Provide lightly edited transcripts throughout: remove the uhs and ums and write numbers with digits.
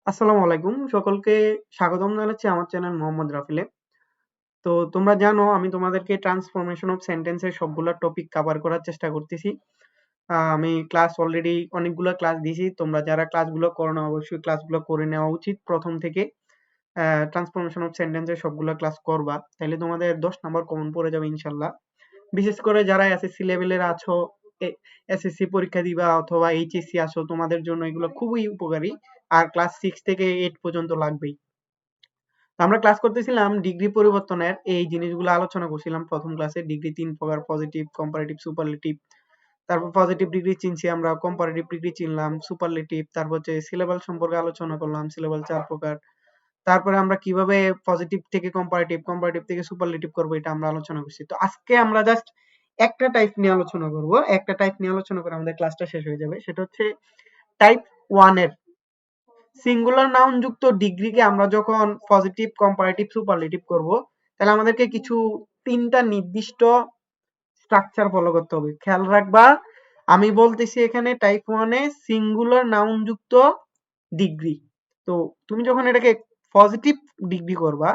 আসসালামু আলাইকুম। সকলকে স্বাগতম জানাচ্ছি আমার চ্যানেল মোহাম্মদ রাফিলে। তো তোমরা জানো আমি তোমাদেরকে ট্রান্সফরমেশন অফ সেন্টেন্স এর সবগুলা টপিক কভার করার চেষ্টা করতেছি। আমি ক্লাস অলরেডি অনেকগুলা ক্লাস দিয়েছি। তোমরা যারা ক্লাসগুলো করো না অবশ্যই ক্লাসগুলো করে নেওয়া উচিত প্রথম থেকে। ট্রান্সফরমেশন অফ সেন্টেন্স এর সবগুলা ক্লাস করবা। তাইলে তোমাদের 10 নাম্বার কমন পড়ে যাবে ইনশাআল্লাহ। বিশেষ করে যারা এসএসসি লেভেলের আছো, এসএসসি পরীক্ষা দিবা অথবা এইচএসসি আছো তোমাদের জন্য এগুলো খুবই উপকারী। আর ক্লাস 6 থেকে 8 পর্যন্ত লাগবেই। তো আমরা ক্লাস করতেছিলাম ডিগ্রি পরিবর্তনের এই জিনিসগুলো আলোচনা করছিলাম প্রথম ক্লাসে। ডিগ্রি 3 প্রকার: পজিটিভ, কম্পারেটিভ, সুপারলেটিভ। তারপর পজিটিভ ডিগ্রি চিনছি আমরা, কম্পারেটিভ ডিগ্রি চিনলাম, সুপারলেটিভ। তারপর হচ্ছে সিলেবাল সম্পর্কে আলোচনা করলাম, সিলেবাল 4 প্রকার। তারপরে আমরা কিভাবে পজিটিভ থেকে কম্পারেটিভ, কম্পারেটিভ থেকে সুপারলেটিভ করবো এটা আমরা আলোচনা করছি। তো আজকে আমরা জাস্ট একটা টাইপ নিয়ে আলোচনা করব। একটা টাইপ নিয়ে আলোচনা করে আমাদের ক্লাসটা শেষ হয়ে যাবে। সেটা হচ্ছে টাইপ 1 এর সিঙ্গুলার নাউন যুক্ত ডিগ্রিকে আমরা যখন পজিটিভ, কম্পারেটিভ, সুপারলেটিভ করব, তাহলে আমাদেরকে কিছু 3টা নির্দিষ্ট স্ট্রাকচার ফলো করতে হবে। খেয়াল রাখবা, আমি বলতেছি এখানে টাইপ 1 এ সিঙ্গুলার নাউন যুক্ত ডিগ্রি। তো তুমি যখন এটাকে পজিটিভ ডিগ্রি করবা,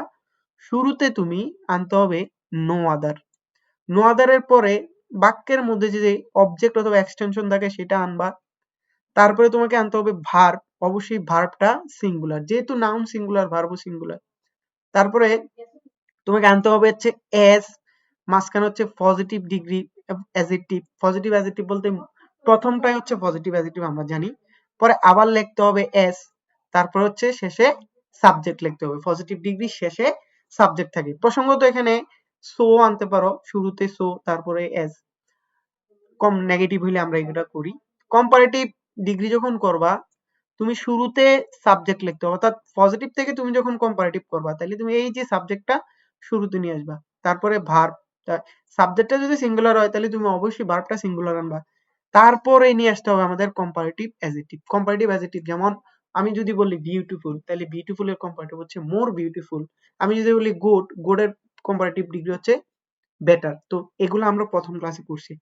শুরুতে তুমি আনতে হবে নো আদার। নো আদার এর পরে বাক্যের মধ্যে যে অবজেক্ট অথবা এক্সটেনশন থাকে সেটা আনবা। তারপরে তোমাকে আনতে হবে ভার্ব। অবশ্যই ভার্বটা সিঙ্গুলার, যেহেতু নাউন সিঙ্গুলার, ভার্বও সিঙ্গুলার। তারপরে তোমাকে আনতে হবে হচ্ছে এস, মাঝখানে হচ্ছে positive degree adjective. Positive adjective বলতে প্রথমটাই হচ্ছে পজিটিভ অ্যাজেক্টিভ আমরা জানি। পরে আবার লিখতে হবে এস, তারপর হচ্ছে শেষে সাবজেক্ট লিখতে হবে। পজিটিভ ডিগ্রি শেষে সাবজেক্ট থাকে। প্রসঙ্গত এখানে সো আনতে পারো, শুরুতে সো তারপরে এস। কম নেগেটিভ হইলে আমরা এটা করি। কম্পারেটিভ ডিগ্রি যখন করবা তুমি শুরুতে সাবজেক্ট লিখতে হবে, অর্থাৎ পজিটিভ থেকে তুমি যখন কম্পারেটিভ করবা তাহলে তুমি এই যে সাবজেক্টটা শুরুতে নিয়ে আসবা। তারপরে ভার্ব, সাবজেক্টটা যদি সিঙ্গুলার হয় তাহলে তুমি অবশ্যই ভার্বটা সিঙ্গুলার আনবা। তারপরে নিয়ে আসতে হবে আমাদের কম্পারেটিভ অ্যাডজেক্টিভ। কম্পারেটিভ অ্যাডজেক্টিভ যেমন আমি যদি বলি বিউটিফুল, তাহলে বিউটিফুল এর কম্পারেটিভ হচ্ছে মোর বিউটিফুল। আমি যদি বলি গুড, গুড এর কম্পারেটিভ ডিগ্রি হচ্ছে বেটার। তো এগুলো আমরা প্রথম ক্লাসে করছি।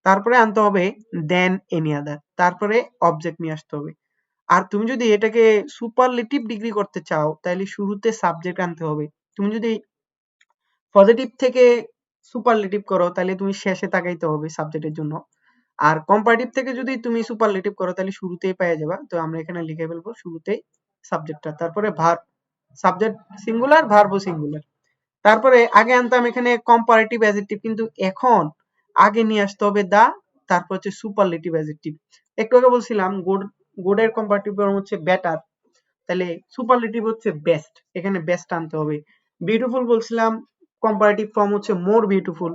তারপরে আনতে হবে দেন এনি আদার, তারপরে অবজেক্ট নিয়ে আসতে হবে। আর তুমি যদি এটাকে সুপারলেটিভ ডিগ্রি করতে চাও তাহলে শুরুতে সাবজেক্ট আনতে হবে। তুমি যদি পজিটিভ থেকে সুপারলেটিভ করো তাহলে তুমি শেষে তাকাইতে হবে সাবজেক্টের জন্য। আর কম্পারেটিভ থেকে যদি তুমি সুপারলেটিভ করো তাহলে শুরুতেই পেয়ে যাবা। তো আমরা এখানে লিখে ফেলবো শুরুতেই সাবজেক্টটা, তারপরে ভার্ব। সাবজেক্ট সিঙ্গুলার, ভার্বও সিঙ্গুলার। তারপরে আগে আনতাম এখানে কম্পারেটিভ অ্যাডজেক্টিভ, কিন্তু এখন আগে নিয়ে আসতে হবে দা, তারপর হচ্ছে সুপারলেটিভ অ্যাডজেক্টিভ। একটু আগে বলছিলাম গুড, গুড এর কম্পারেটিভ ফর্ম হচ্ছে বেটার, তাহলে সুপারলেটিভ হচ্ছে বেস্ট, এখানে বেস্ট আনতে হবে। বিউটিফুল বলছিলাম কম্পারেটিভ ফর্ম হচ্ছে মোর বিউটিফুল,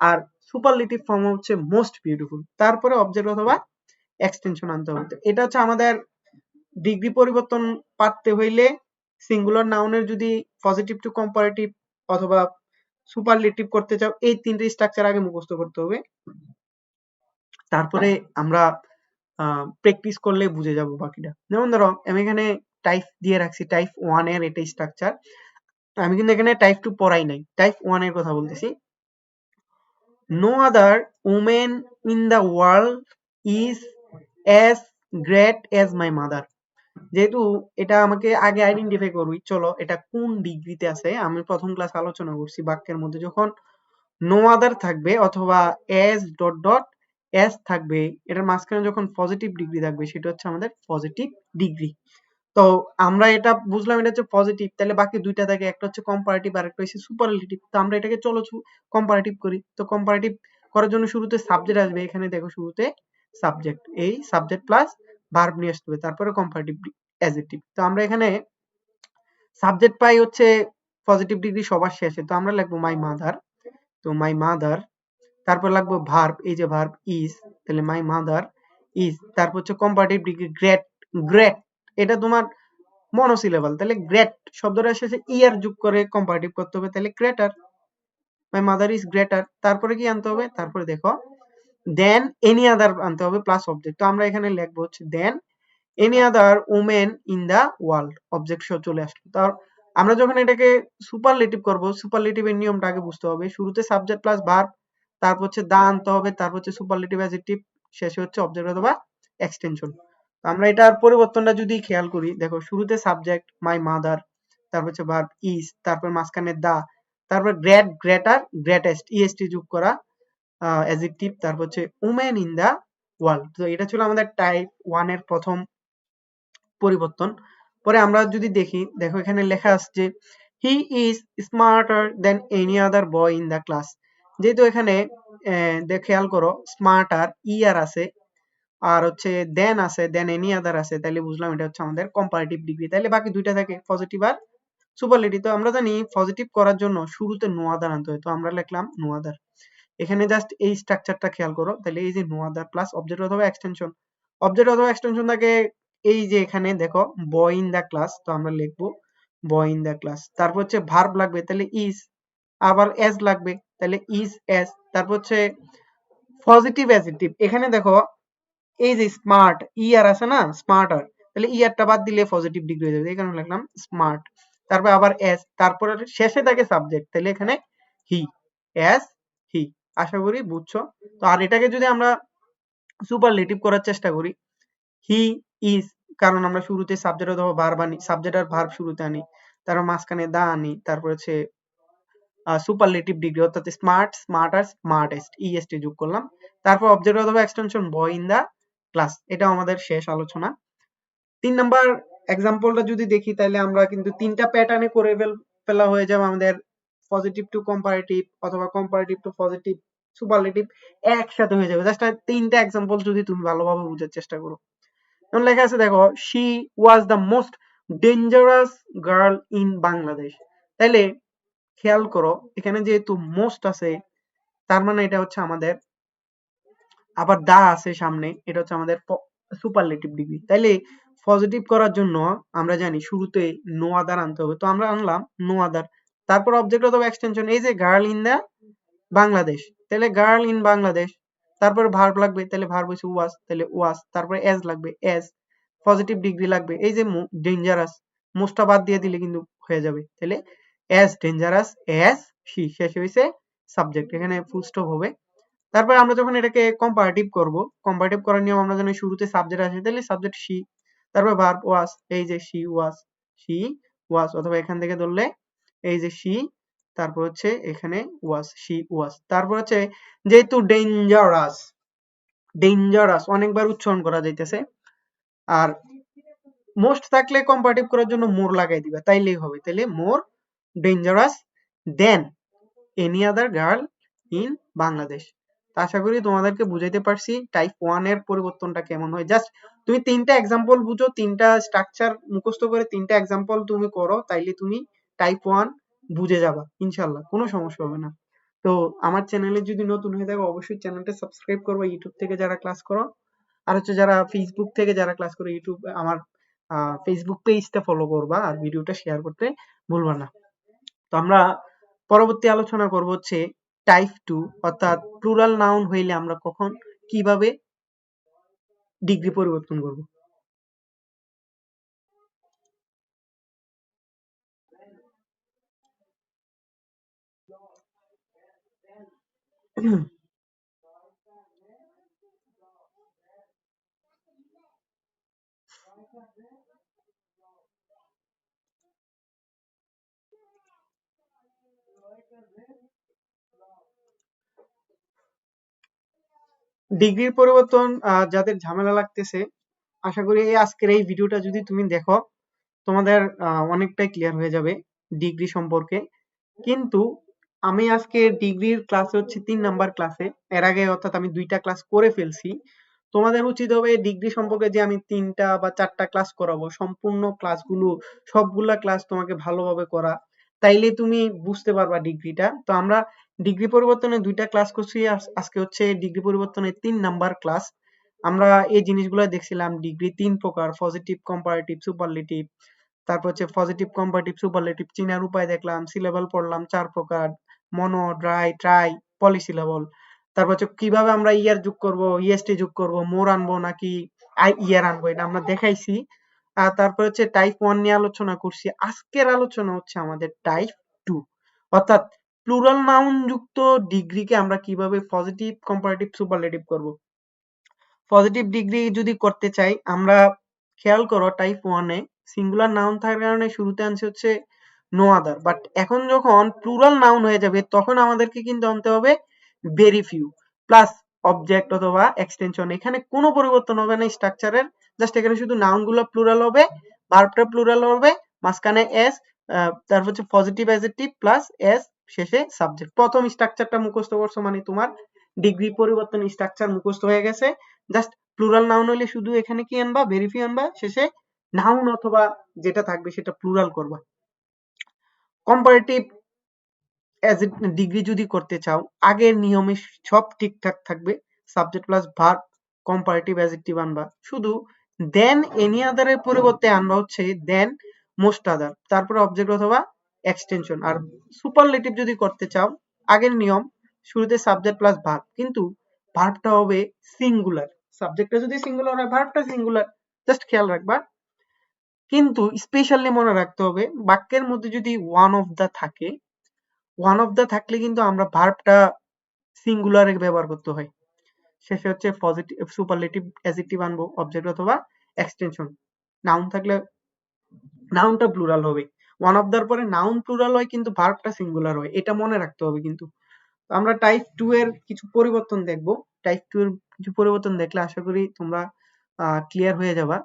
আর সুপারলেটিভ ফর্ম হচ্ছে মোস্ট বিউটিফুল। তারপরে অবজেক্ট অথবা এক্সটেনশন আনতে হবে। তো এটা হচ্ছে আমাদের ডিগ্রি পরিবর্তন পারতে হইলে সিঙ্গুলার নাউনের যদি পজিটিভ টু কম্পারেটিভ অথবা সুপারলেটিভ করতে চাও এই 3টে স্ট্রাকচার আগে মুখস্থ করতে হবে। তারপরে আমরা প্র্যাকটিস করলে বুঝে যাব বাকিটা। যেমন ধরো আমি এখানে টাইপ দিয়ে রাখছি টাইপ 1 এর এটা স্ট্রাকচার। আমি কিন্তু এখানে টাইপ 2 পড়াই নাই, টাইপ 1 এর কথা বলতেছি। No other women in the world is as great as my mother. যেহেতু এটা আমাকে আগে আইডেন্টিফাই করবি, চলো এটা কোন ডিগ্রিতে আছে। আমি প্রথম ক্লাস আলোচনা করছি বাক্যের মধ্যে যখন নো আদার থাকবে অথবা এস ডট ডট এস থাকবে, এটার মাঝখানে যখন পজিটিভ ডিগ্রি থাকবে সেটা হচ্ছে আমাদের পজিটিভ ডিগ্রি। তো আমরা এটা বুঝলাম এটা হচ্ছে পজিটিভ, তাহলে বাকি দুইটা থাকে, একটা হচ্ছে কম্পারেটিভ আর একটা হচ্ছে সুপারলেটিভ। তো আমরা এটাকে চলো কম্পারেটিভ করি। তো কম্পারেটিভ করার জন্য শুরুতে সাবজেক্ট আসবে। এখানে দেখো শুরুতে সাবজেক্ট, এই সাবজেক্ট প্লাস ভার্ব নিয়ে আসতে হবে, তারপরে কম্পারেটিভ অ্যাডজেক্টিভ। তো আমরা এখানে সাবজেক্ট পাই হচ্ছে পজিটিভ ডিগ্রি সবার শেষে, তো আমরা লিখবো মাই মাদার। তো মাই মাদার, তারপর লাগবে ভার্ব, এই যে ভার্ব ইজ, তাহলে মাই মাদার ইজ। তারপর হচ্ছে কম্পারেটিভ ডিগ্রি গ্রেট, গ্রেট এটা তোমার মনোসিলেবল, তাহলে গ্রেট শব্দটার শেষে ইয়ার যোগ করে কম্পারেটিভ করতে হবে, তাহলে greater. My mother is greater. তারপরে কি আনতে হবে, তারপরে দেখো দেন এনি আদার আনতে হবে প্লাস অবজেক্ট। তো আমরা এখানে লিখবো হচ্ছে then any other women in the world, object সহ চলে আসলো। তার আমরা যখন এটাকে সুপারলেটিভ করব, সুপারলেটিভের নিয়মটা আগে বুঝতে হবে। শুরুতে সাবজেক্ট প্লাস ভার্ব, তারপর হচ্ছে দা আনতে হবে, তারপর হচ্ছে সুপারলেটিভ অ্যাডজেক্টিভ, শেষে হচ্ছে অবজেক্ট অথবা এক্সটেনশন। আমরা এটার পরিবর্তনটা যদি খেয়াল করি, দেখো শুরুতে সাবজেক্ট মাই মাদার, তারপর হচ্ছে ভার্ব ইজ, তারপর মাঝখানে দা, তারপর গ্রেট, গ্রেটার, গ্রেটেস্ট, ইএসটি যোগ করা, অ্যাডজেক্টিভ, তারপর হচ্ছে উমেন ইন দা ওয়ার্ল্ড। তো এটা ছিল আমাদের টাইপ 1 এর প্রথম পরিবর্তন। পরে আমরা যদি দেখি, দেখো এখানে লেখা আসছে he is smarter than any other boy in the class. যেহেতু এখানে খেয়াল করো স্মার্টার ইয়ার আছে, আর হচ্ছে দেন আছে, দেন এনি আদার আছে, তাইলে বুঝলাম এটা হচ্ছে আমাদের কম্পারেটিভ ডিগ্রি। তাইলে বাকি দুইটা থাকে পজিটিভ আর সুপারলেটিভ। তো আমরা জানি পজিটিভ করার জন্য শুরুতে নো আদার আনতে হয়, তো আমরা লিখলাম নো আদার। এখানে জাস্ট এই স্ট্রাকচারটা খেয়াল করো, তাহলে এই যে নো আদার প্লাস অবজেক্ট অথবা এক্সটেনশন, অবজেক্ট অথবা এক্সটেনশন থাকে এই যে এখানে দেখো বয় ইন দা ক্লাস, তো আমরা লিখবো বয় ইন দা ক্লাস। তারপর হচ্ছে ভার্ব লাগবে, তাহলে ইজ, আবার এস লাগবে, তাহলে ইজ এস। তারপর হচ্ছে পজিটিভ অ্যাডজেক্টিভ, এখানে দেখো এই যে স্মার্ট ইয়ার আছে না, স্মার্টার, তাহলে ইয়ারটা বাদ দিলে পজিটিভ ডিগ্রি হয়ে যাবে, এই কারণে লিখলাম স্মার্ট। তারপর আবার এস, তারপর শেষে থাকে সাবজেক্ট, তাহলে এখানে হি, এস হি। আশা করি বুঝছো। তো আর এটাকে যদি আমরা সুপারলেটিভ করার চেষ্টা করি, হি ইজ, কারণ আমরা শুরুতে সাবজেক্ট অথবা ভার্ব আনি, সাবজেক্ট আর ভার্ব শুরুতে আনি, তারপর মাঝখানে দা আনি, তারপর হচ্ছে সুপারলেটিভ ডিগ্রি অর্থাৎ স্মার্ট, স্মার্টার, স্মার্টেস্ট, ইএসটি যোগ করলাম। তারপর অবজেক্ট অথবা extension boy in the class. এটাও আমাদের শেষ আলোচনা। 3 নাম্বার এক্সাম্পলটা যদি দেখি, তাহলে আমরা কিন্তু 3টা প্যাটার্নে করে ফেলা হয়ে যাবে আমাদের পজিটিভ টু কম্পারেটিভ অথবা কম্পারেটিভ টু পজিটিভ সুপারলেটিভ একসাথে হয়ে যাবে। জাস্ট 3টা এক্সাম্পল যদি তুমি ভালোভাবে বোঝার চেষ্টা করো। যেমন লেখা আছে দেখো, she was the most dangerous girl in Bangladesh. তাইলে খেয়াল করো এখানে যেহেতু মোস্ট আছে, তার মানে এটা হচ্ছে আমাদের, আবার দা আছে সামনে, এটা হচ্ছে আমাদের সুপারলেটিভ ডিগ্রি। তাইলে পজিটিভ করার জন্য আমরা জানি শুরুতে নো আদার আনতে হবে, তো আমরা আনলাম নো আদার। তারপর অবজেক্ট অথবা এক্সটেনশন, এই যে গার্ল ইন দা বাংলাদেশ, তাহলে গার্ল ইন বাংলাদেশ। তারপর ভার্ব লাগবে, তাহলে ভার্ব হচ্ছে ওয়াজ, তাহলে ওয়াজ। তারপরে এজ লাগবে, এজ। পজিটিভ ডিগ্রি লাগবে, এই যে ডেঞ্জারাস, মোস্টটা বাদ দিয়ে দিলে কিন্তু হয়ে যাবে, তাহলে এজ ডেঞ্জারাস এজ শি, শেষে হয়েছে সাবজেক্ট, এখানে ফুল স্টপ হবে। তারপর আমরা যখন এটাকে কম্পারেটিভ করব, কম্পারেটিভ করার নিয়ম আমরা জানি শুরুতে সাবজেক্ট আসে, তাহলে সাবজেক্ট শি, তারপর ভার্ব ওয়াজ, এই যে শি ওয়াজ, শি ওয়াজ, অথবা এখান থেকে ধরলে এই যে শি, তারপর হচ্ছে এখানে ওয়াজ, শি ওয়াজ। তারপর হচ্ছে যেহেতু ডেঞ্জারাস, ডেঞ্জারাস অনেকবার উচ্চারণ করা যাইতেছে, আর মোস্ট থাকলে কম্পারেটিভ করার জন্য মোর লাগাই দিবা, তাইলেই হবে। তাহলে more dangerous than any other girl in Bangladesh. আশা করি তোমাদেরকে বুঝাইতে পারছি টাইপ 1 এর পরিবর্তনটা কেমন হয়। জাস্ট তুমি 3টা এক্সাম্পল বুঝো, 3টা স্ট্রাকচার মুখস্থ করে 3টা এক্সাম্পল তুমি করো, তাইলে তুমি টাইপ 1 বুঝে যাবা ইনশাআল্লাহ, কোনো সমস্যা হবে না। তো আমার চ্যানেলে যদি নতুন হয়ে থাকো অবশ্যই চ্যানেলটা সাবস্ক্রাইব করবে, ইউটিউব থেকে যারা ক্লাস করো, আর হচ্ছে যারা ফেসবুক থেকে যারা ক্লাস করো, ইউটিউব আমার ফেসবুক পেজটা ফলো করবা, আর ভিডিওটা শেয়ার করতে ভুলবা না। তো আমরা পরবর্তী আলোচনা করব হচ্ছে টাইপ 2, অর্থাৎ প্লুরাল নাউন হইলে আমরা কখন কিভাবে ডিগ্রি পরিবর্তন করব। ডিগ্রির পরিবর্তন যাদের ঝামেলা লাগতেছে, আশা করি আজকের এই ভিডিওটা যদি তুমি দেখো, তোমাদের অনেকটাই ক্লিয়ার হয়ে যাবে ডিগ্রি সম্পর্কে। কিন্তু আমি আজকে ডিগ্রির ক্লাসে হচ্ছে 3 নাম্বার ক্লাসে, এর আগে অর্থাৎ আমি 2টা ক্লাস করে ফেলছি। তোমাদের উচিত হবে ডিগ্রি সম্পর্কে যে আমি 3টা বা 4টা ক্লাস করাবো, সম্পূর্ণ ক্লাসগুলো, সবগুলা ক্লাস তোমাকে ভালোভাবে করা, তাইলে তুমি বুঝতে পারবা ডিগ্রিটা। তো আমরা ডিগ্রি পরিবর্তনে 2টা ক্লাস করছি, আজকে হচ্ছে ডিগ্রি পরিবর্তনের 3 নাম্বার ক্লাস। আমরা এই জিনিসগুলো দেখছিলাম, ডিগ্রি 3 প্রকার, পজিটিভ, কম্পারেটিভ, সুপারলেটিভ। তারপর হচ্ছে পজিটিভ, কম্পারেটিভ, সুপারলেটিভ চিনার উপায় দেখলাম, সিলেবল পড়লাম 4 প্রকার, মনো, ড্রাই, ট্রাই, পলিসিলেবল। তারপর হচ্ছে কিভাবে আমরা ইয়ার যোগ করব, ইএসটি যোগ করব, মোর আনবো নাকি ইয়ার আনবো, এটা আমরা দেখাইছি। আর তারপর হচ্ছে টাইপ 1 নিয়ে আলোচনা করছি। আজকের আলোচনা হচ্ছে আমাদের টাইপ 2, অর্থাৎ প্লুরাল নাউন যুক্ত ডিগ্রিকে আমরা কিভাবে পজিটিভ, কম্পারেটিভ, সুপারলেটিভ করব। পজিটিভ ডিগ্রি যদি করতে চাই আমরা, খেয়াল করো টাইপ 1 এ সিঙ্গুলার নাউন থাকার কারণে শুরুতে আনছে হচ্ছে নো আদার, বাট এখন যখন প্লুরাল নাউন হয়ে যাবে তখন আমাদেরকে কিন্তু আনতে হবে ভেরি ফিউ প্লাস অবজেক্ট অথবা এক্সটেনশন। এখানে কোনো পরিবর্তন হবে না স্ট্রাকচারের, জাস্ট এখানে শুধু নাউন গুলো প্লুরাল হবে, ভার্বটা প্লুরাল হবে, মাঝখানে এস, তারপর হচ্ছে পজিটিভ অ্যাডজেক্টিভ প্লাস এস, শেষে সাবজেক্ট। প্রথম স্ট্রাকচারটা মুখস্থ করছো মানে তোমার ডিগ্রি পরিবর্তন স্ট্রাকচার মুখস্থ হয়ে গেছে। জাস্ট প্লুরাল নাউন হলে শুধু এখানে কি আনবা, ভেরিফি আনবা, শেষে নাউন অথবা যেটা থাকবে সেটা প্লুরাল করবা। কম্পারেটিভ ডিগ্রি যদি করতে চাও আগের নিয়মে সব ঠিকঠাক থাকবে, subject plus verb comparative adjective আনবা, শুধু দেন এনি আদারের পরিবর্তে আনবা হচ্ছে দেন মোস্ট আদার, তারপরে অবজেক্ট অথবা এক্সটেনশন। আর সুপারলেটিভ যদি করতে চাও আগের নিয়ম, শুরুতে সাবজেক্ট প্লাস ভার্ব, কিন্তু ভার্বটা হবে সিঙ্গুলার, সাবজেক্টটা যদি সিঙ্গুলার হয় ভার্বটা সিঙ্গুলার, জাস্ট খেয়াল রাখবা। কিন্তু স্পেশালি মনে রাখতে হবে বাক্যের মধ্যে যদি ওয়ান অফ দা থাকে, ওয়ান অফ দা থাকলে কিন্তু আমরা ভার্বটা সিঙ্গুলারে ব্যবহার করতে হয়, শেষে হচ্ছে পজিটিভ সুপারলেটিভ অ্যাডজেক্টিভ আনবো, অবজেক্ট অথবা এক্সটেনশন। নাউন থাকলে নাউনটা প্লুরাল হবে, ওয়ান অফ দার পরে নাউন প্লুরাল হয় কিন্তু ভার্বটা সিঙ্গুলার হয়, এটা মনে রাখতে হবে। কিন্তু আমরা টাইপ 2 এর কিছু পরিবর্তন দেখব, টাইপ 2 এর কিছু পরিবর্তন দেখলে আশা করি তোমরা ক্লিয়ার হয়ে যাবা।